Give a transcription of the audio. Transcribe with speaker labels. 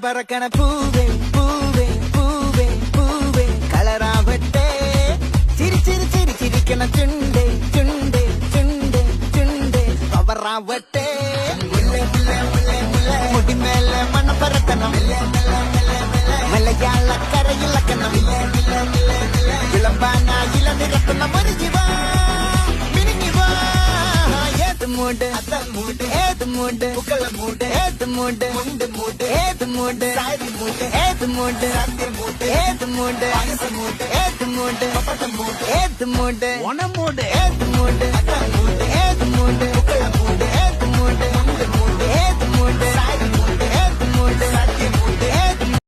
Speaker 1: പറക്കണ പൂവേ പൂവേ പൂവേ പൂവേ കളറാവട്ടെ ചിരിക്കണ ചുണ്ടേ ചുണ്ടേ ചുണ്ടേ ചുണ്ടേ പവറാവട്ടെ മുടിമേലെ മണ്ണ പറക്കണം മലയാളക്കരയിളക്കണം വിളമ്പാനായില നിരക്കുന്ന മരുജിവാ മിനിങ്ങിവാ ഏത് മൂട് ഏത് മൂട് ഏത് മൂട് ഏത് മൂട് ഏത് മൂട് ഏത് മൂട് ഏത് മൂട് ഏത് മൂട് ഓണമൂട് ഏത് മൂട് ഏത് മൂട് ഏത് മൂട് ഏത് മൂട്